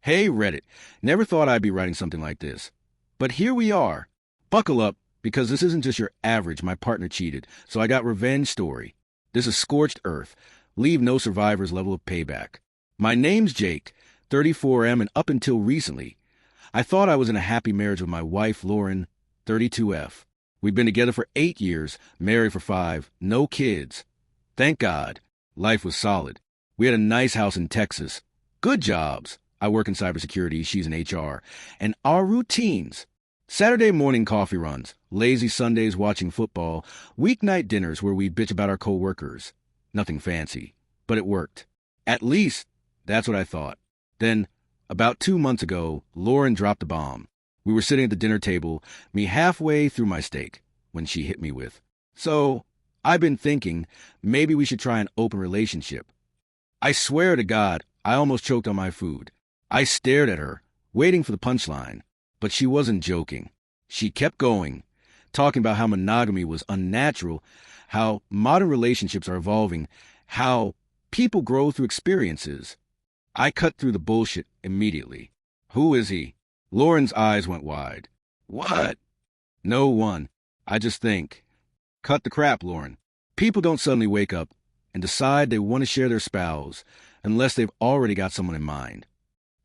Hey, Reddit. Never thought I'd be writing something like this. But here we are. Buckle up, because this isn't just your average my partner cheated, so I got revenge story. This is scorched earth. Leave no survivors level of payback. My name's Jake, 34M, and up until recently, I thought I was in a happy marriage with my wife, Lauren, 32F. We've been together for 8 years, married for 5, no kids. Thank God. Life was solid. We had a nice house in Texas. Good jobs. I work in cybersecurity, she's in HR. And our routines. Saturday morning coffee runs, lazy Sundays watching football, weeknight dinners where we bitch about our coworkers. Nothing fancy, but it worked. At least, that's what I thought. Then, about 2 months ago, Lauren dropped a bomb. We were sitting at the dinner table, me halfway through my steak, when she hit me with, "So, I've been thinking, maybe we should try an open relationship." I swear to God, I almost choked on my food. I stared at her, waiting for the punchline, but she wasn't joking. She kept going, talking about how monogamy was unnatural, how modern relationships are evolving, how people grow through experiences. I cut through the bullshit immediately. "Who is he?" Lauren's eyes went wide. "What?" "No one. I just think." Cut the crap, Lauren. People don't suddenly wake up and decide they want to share their spouse unless they've already got someone in mind.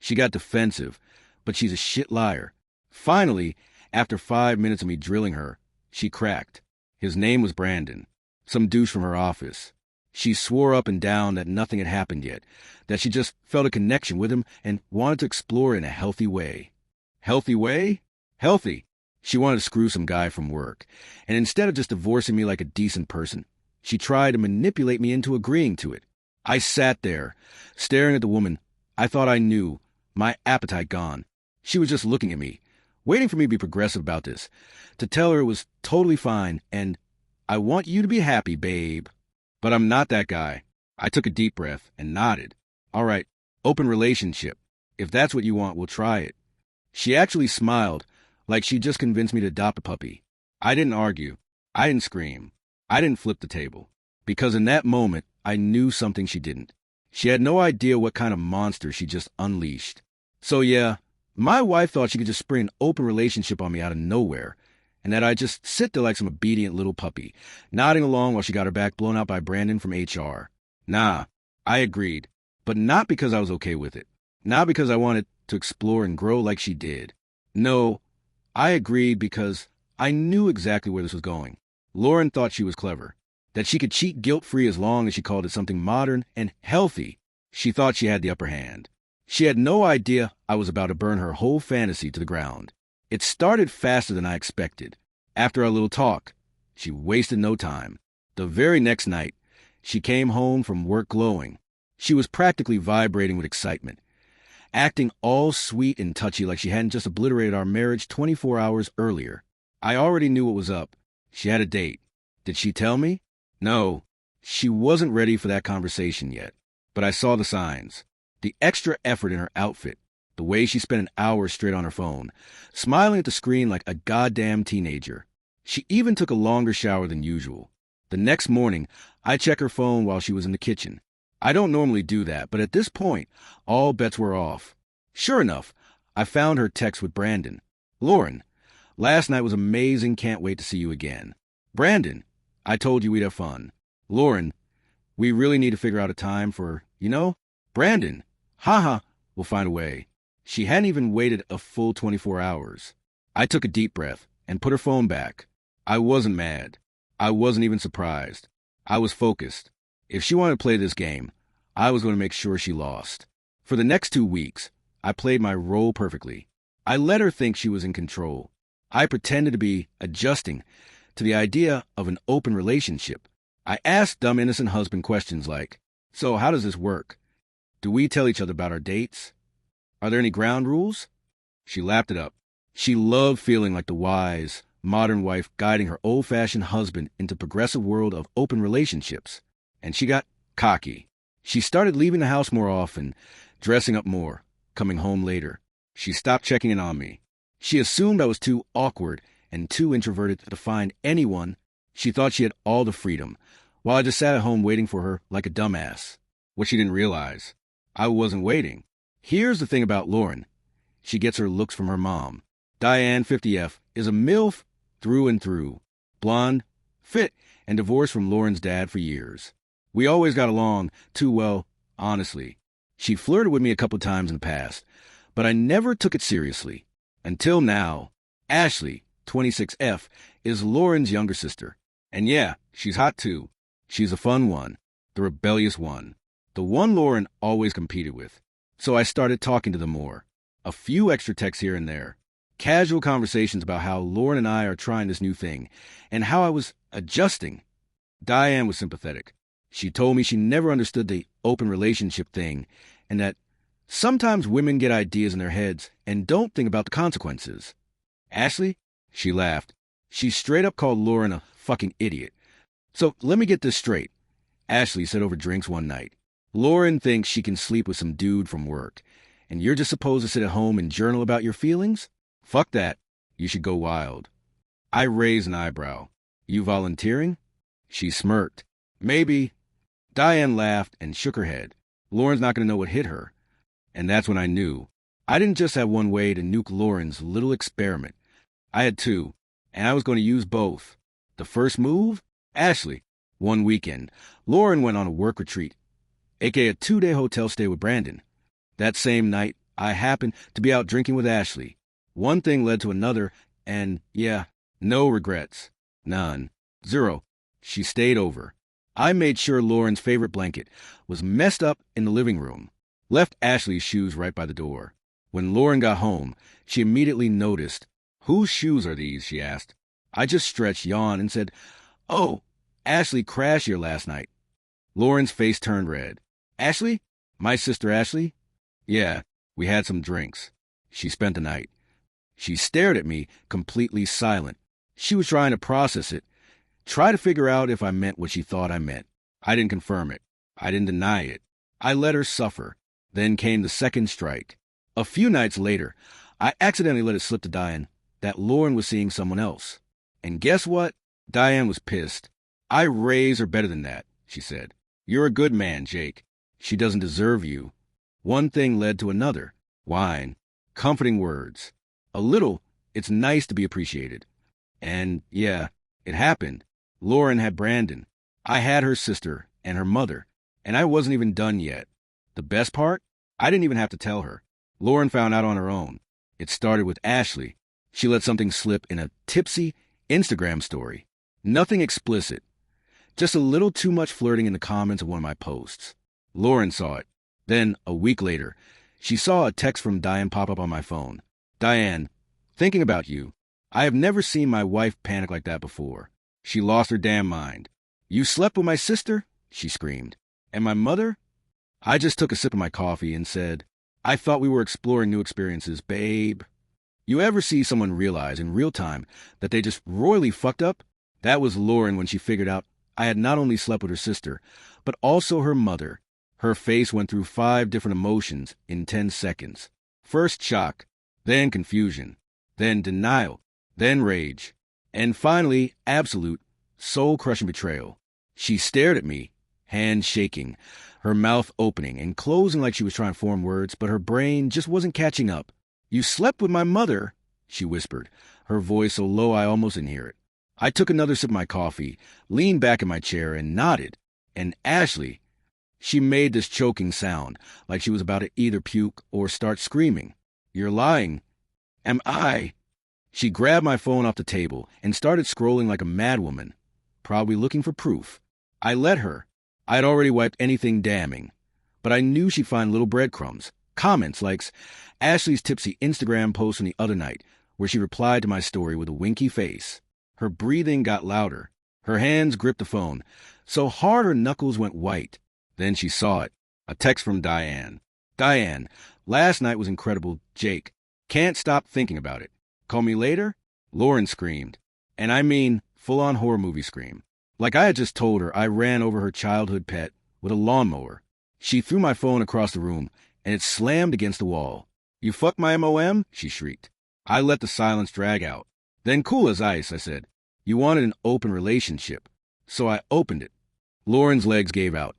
She got defensive, but she's a shit liar. Finally, after 5 minutes of me drilling her, she cracked. His name was Brandon, some douche from her office. She swore up and down that nothing had happened yet, that she just felt a connection with him and wanted to explore in a healthy way. Healthy way? Healthy. She wanted to screw some guy from work, and instead of just divorcing me like a decent person, she tried to manipulate me into agreeing to it. I sat there, staring at the woman I thought I knew, my appetite gone. She was just looking at me, waiting for me to be progressive about this, to tell her it was totally fine, and "I want you to be happy, babe." But I'm not that guy. I took a deep breath and nodded. "All right, open relationship. If that's what you want, we'll try it." She actually smiled, like she just convinced me to adopt a puppy. I didn't argue. I didn't scream. I didn't flip the table. Because in that moment, I knew something she didn't. She had no idea what kind of monster she just unleashed. So yeah, my wife thought she could just spring an open relationship on me out of nowhere, and that I'd just sit there like some obedient little puppy, nodding along while she got her back blown out by Brandon from HR. Nah, I agreed. But not because I was okay with it. Not because I wanted to explore and grow like she did. No, I agreed because I knew exactly where this was going. Lauren thought she was clever, that she could cheat guilt-free as long as she called it something modern and healthy. She thought she had the upper hand. She had no idea I was about to burn her whole fantasy to the ground. It started faster than I expected. After our little talk, she wasted no time. The very next night, she came home from work glowing. She was practically vibrating with excitement, acting all sweet and touchy like she hadn't just obliterated our marriage 24 hours earlier. I already knew what was up. She had a date. Did she tell me? No, she wasn't ready for that conversation yet. But I saw the signs. The extra effort in her outfit, the way she spent an hour straight on her phone, smiling at the screen like a goddamn teenager. She even took a longer shower than usual. The next morning, I checked her phone while she was in the kitchen. I don't normally do that, but at this point, all bets were off. Sure enough, I found her text with Brandon. "Lauren, last night was amazing, can't wait to see you again." Brandon, "I told you we'd have fun." Lauren, "We really need to figure out a time for, Brandon, haha, we'll find a way." She hadn't even waited a full 24 hours. I took a deep breath and put her phone back. I wasn't mad. I wasn't even surprised. I was focused. If she wanted to play this game, I was going to make sure she lost. For the next 2 weeks, I played my role perfectly. I let her think she was in control. I pretended to be adjusting to the idea of an open relationship. I asked dumb, innocent husband questions like, "So how does this work? Do we tell each other about our dates? Are there any ground rules?" She lapped it up. She loved feeling like the wise, modern wife guiding her old-fashioned husband into the progressive world of open relationships. And she got cocky. She started leaving the house more often, dressing up more, coming home later. She stopped checking in on me. She assumed I was too awkward and too introverted to find anyone. She thought she had all the freedom, while I just sat at home waiting for her like a dumbass. What she didn't realize, I wasn't waiting. Here's the thing about Lauren. She gets her looks from her mom. Diane, 50F, is a MILF through and through. Blonde, fit, and divorced from Lauren's dad for years. We always got along too well, honestly. She flirted with me a couple times in the past, but I never took it seriously. Until now. Ashley, 26F, is Lauren's younger sister. And yeah, she's hot too. She's a fun one, the rebellious one, the one Lauren always competed with. So I started talking to them more. A few extra texts here and there. Casual conversations about how Lauren and I are trying this new thing, and how I was adjusting. Diane was sympathetic. She told me she never understood the open relationship thing, and that sometimes women get ideas in their heads and don't think about the consequences. Ashley? She laughed. She straight up called Lauren a fucking idiot. So let me get this straight. Ashley said over drinks one night, Lauren thinks she can sleep with some dude from work, and you're just supposed to sit at home and journal about your feelings? Fuck that. You should go wild. I raised an eyebrow. You volunteering? She smirked. Maybe. Diane laughed and shook her head. Lauren's not going to know what hit her. And that's when I knew. I didn't just have one way to nuke Lauren's little experiment. I had two, and I was going to use both. The first move? Ashley. One weekend, Lauren went on a work retreat, aka a 2-day hotel stay with Brandon. That same night, I happened to be out drinking with Ashley. One thing led to another, and yeah, no regrets. None. Zero. She stayed over. I made sure Lauren's favorite blanket was messed up in the living room. Left Ashley's shoes right by the door. When Lauren got home, she immediately noticed. Whose shoes are these? She asked. I just stretched, yawned, and said, Oh, Ashley crashed here last night. Lauren's face turned red. Ashley? My sister Ashley? Yeah, we had some drinks. She spent the night. She stared at me, completely silent. She was trying to process it, try to figure out if I meant what she thought I meant. I didn't confirm it. I didn't deny it. I let her suffer. Then came the second strike. A few nights later, I accidentally let it slip to Diane that Lauren was seeing someone else. And guess what? Diane was pissed. I raised her better than that, she said. You're a good man, Jake. She doesn't deserve you. One thing led to another. Wine. Comforting words. A little, it's nice to be appreciated. And yeah, it happened. Lauren had Brandon. I had her sister and her mother, and I wasn't even done yet. The best part? I didn't even have to tell her. Lauren found out on her own. It started with Ashley. She let something slip in a tipsy Instagram story. Nothing explicit. Just a little too much flirting in the comments of one of my posts. Lauren saw it. Then, a week later, she saw a text from Diane pop up on my phone. Diane, thinking about you. I have never seen my wife panic like that before. She lost her damn mind. You slept with my sister? She screamed. And my mother? I just took a sip of my coffee and said, I thought we were exploring new experiences, babe. You ever see someone realize in real time that they just royally fucked up? That was Lauren when she figured out I had not only slept with her sister, but also her mother. Her face went through 5 different emotions in 10 seconds. First shock, then confusion, then denial, then rage, and finally absolute, soul-crushing betrayal. She stared at me, hands shaking, her mouth opening and closing like she was trying to form words, but her brain just wasn't catching up. You slept with my mother, she whispered, her voice so low I almost didn't hear it. I took another sip of my coffee, leaned back in my chair, and nodded. And Ashley, she made this choking sound, like she was about to either puke or start screaming. You're lying. Am I? She grabbed my phone off the table and started scrolling like a madwoman, probably looking for proof. I let her. I had already wiped anything damning. But I knew she'd find little breadcrumbs, comments like Ashley's tipsy Instagram post from the other night, where she replied to my story with a winky face. Her breathing got louder. Her hands gripped the phone, so hard her knuckles went white. Then she saw it. A text from Diane. Diane, last night was incredible. Jake, can't stop thinking about it. Call me later? Lauren screamed. And I mean, full-on horror movie scream. Like I had just told her I ran over her childhood pet with a lawnmower. She threw my phone across the room, and it slammed against the wall. You fuck my MOM? She shrieked. I let the silence drag out. Then cool as ice, I said. You wanted an open relationship. So I opened it. Lauren's legs gave out,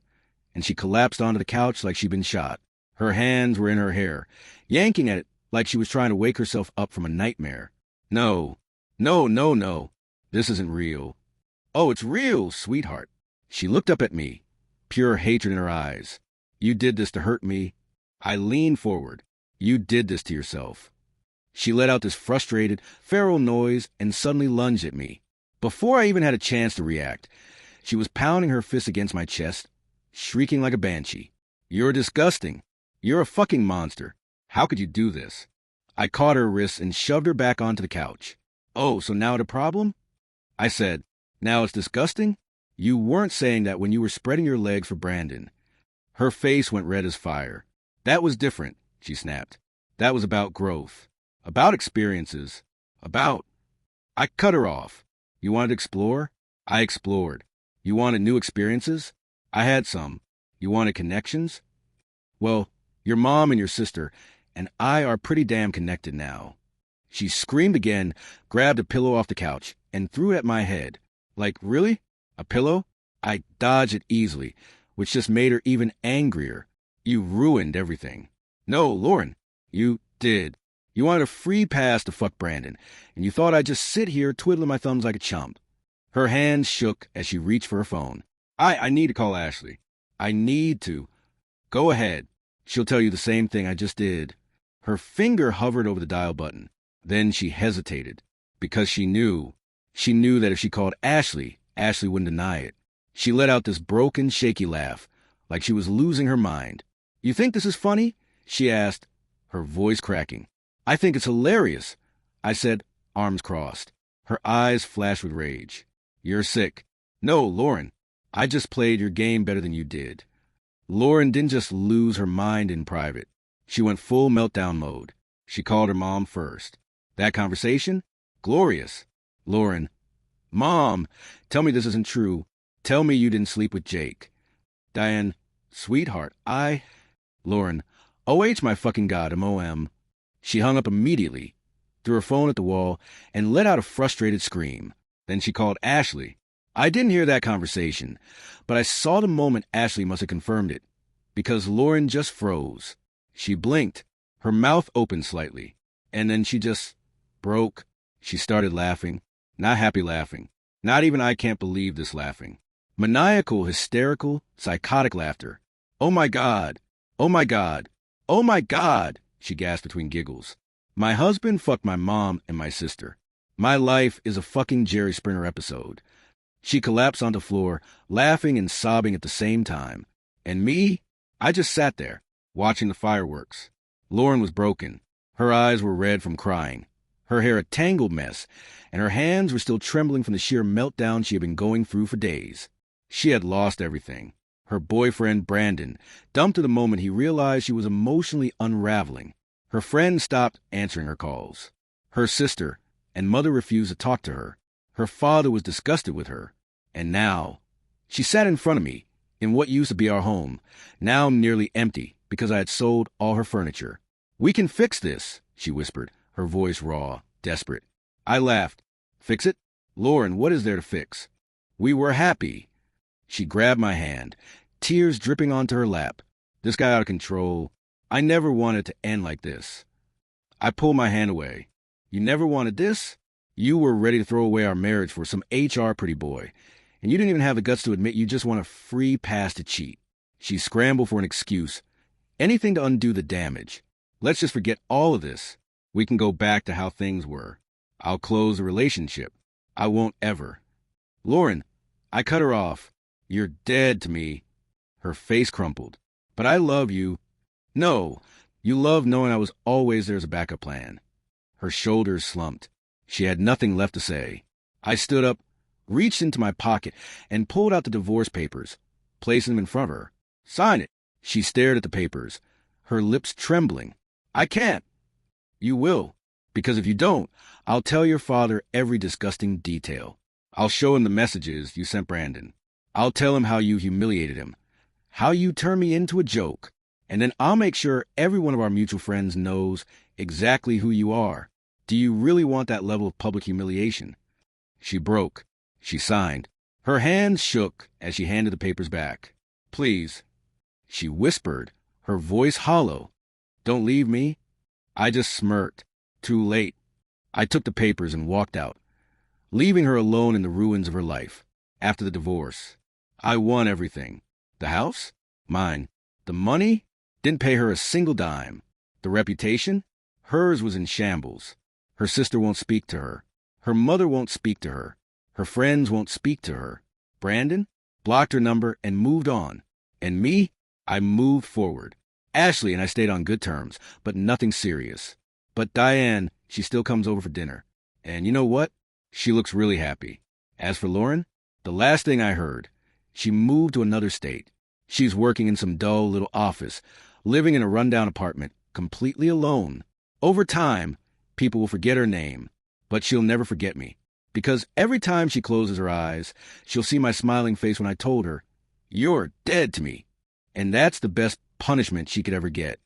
and she collapsed onto the couch like she'd been shot. Her hands were in her hair, yanking at it like she was trying to wake herself up from a nightmare. No, no, no, no. This isn't real. Oh, it's real, sweetheart. She looked up at me, pure hatred in her eyes. You did this to hurt me. I leaned forward. You did this to yourself. She let out this frustrated, feral noise and suddenly lunged at me. Before I even had a chance to react, she was pounding her fist against my chest, shrieking like a banshee. You're disgusting. You're a fucking monster. How could you do this? I caught her wrists and shoved her back onto the couch. Oh, so now the problem? I said, now it's disgusting? You weren't saying that when you were spreading your legs for Brandon. Her face went red as fire. That was different, she snapped. That was about growth. About experiences. About... I cut her off. You wanted to explore? I explored. You wanted new experiences? I had some. You wanted connections? Well, your mom and your sister and I are pretty damn connected now. She screamed again, grabbed a pillow off the couch, and threw it at my head. Like, really? A pillow? I dodged it easily, which just made her even angrier. You ruined everything. No, Lauren, you did. You wanted a free pass to fuck Brandon, and you thought I'd just sit here twiddling my thumbs like a chump. Her hands shook as she reached for her phone. I need to call Ashley. I need to. Go ahead. She'll tell you the same thing I just did. Her finger hovered over the dial button. Then she hesitated, because she knew that if she called Ashley, Ashley wouldn't deny it. She let out this broken, shaky laugh, like she was losing her mind. You think this is funny? She asked, her voice cracking. I think it's hilarious, I said, arms crossed. Her eyes flashed with rage. You're sick. No, Lauren, I just played your game better than you did. Lauren didn't just lose her mind in private. She went full meltdown mode. She called her mom first. That conversation? Glorious. Lauren, Mom, tell me this isn't true. Tell me you didn't sleep with Jake. Diane, sweetheart, Lauren, OH my fucking God, MOM. She hung up immediately, threw her phone at the wall, and let out a frustrated scream. Then she called Ashley. I didn't hear that conversation, but I saw the moment Ashley must have confirmed it, because Lauren just froze. She blinked, her mouth opened slightly, and then she just broke. She started laughing, not happy laughing. Not even I can't believe this laughing. Maniacal, hysterical, psychotic laughter. Oh my God! Oh my God! Oh my God! She gasped between giggles. My husband fucked my mom and my sister. My life is a fucking Jerry Springer episode. She collapsed on the floor, laughing and sobbing at the same time. And me? I just sat there, watching the fireworks. Lauren was broken. Her eyes were red from crying. Her hair a tangled mess, and her hands were still trembling from the sheer meltdown she had been going through for days. She had lost everything. Her boyfriend, Brandon, dumped her the moment he realized she was emotionally unraveling. Her friend stopped answering her calls. Her sister and mother refused to talk to her. Her father was disgusted with her. And now, she sat in front of me, in what used to be our home, now nearly empty because I had sold all her furniture. We can fix this, she whispered, her voice raw, desperate. I laughed. Fix it? Lauren, what is there to fix? We were happy. She grabbed my hand, tears dripping onto her lap. This guy out of control. I never wanted to end like this. I pulled my hand away. You never wanted this? You were ready to throw away our marriage for some HR pretty boy, and you didn't even have the guts to admit you just want a free pass to cheat. She scrambled for an excuse. Anything to undo the damage. Let's just forget all of this. We can go back to how things were. I'll close the relationship. I won't ever. Lauren, I cut her off. You're dead to me. Her face crumpled. But I love you. No, you love knowing I was always there as a backup plan. Her shoulders slumped. She had nothing left to say. I stood up, reached into my pocket, and pulled out the divorce papers, placing them in front of her. Sign it. She stared at the papers, her lips trembling. I can't. You will, because if you don't, I'll tell your father every disgusting detail. I'll show him the messages you sent Brandon. I'll tell him how you humiliated him, how you turned me into a joke, and then I'll make sure every one of our mutual friends knows exactly who you are. Do you really want that level of public humiliation? She broke. She signed. Her hands shook as she handed the papers back. Please, she whispered, her voice hollow. Don't leave me. I just smirked. Too late. I took the papers and walked out, leaving her alone in the ruins of her life. After the divorce, I won everything. The house? Mine. The money? Didn't pay her a single dime. The reputation? Hers was in shambles. Her sister won't speak to her. Her mother won't speak to her. Her friends won't speak to her. Brandon? Blocked her number and moved on. And me? I moved forward. Ashley and I stayed on good terms, but nothing serious. But Diane, she still comes over for dinner. And you know what? She looks really happy. As for Lauren, the last thing I heard, she moved to another state. She's working in some dull little office, living in a rundown apartment, completely alone. Over time, people will forget her name, but she'll never forget me. Because every time she closes her eyes, she'll see my smiling face when I told her, "You're dead to me." And that's the best punishment she could ever get.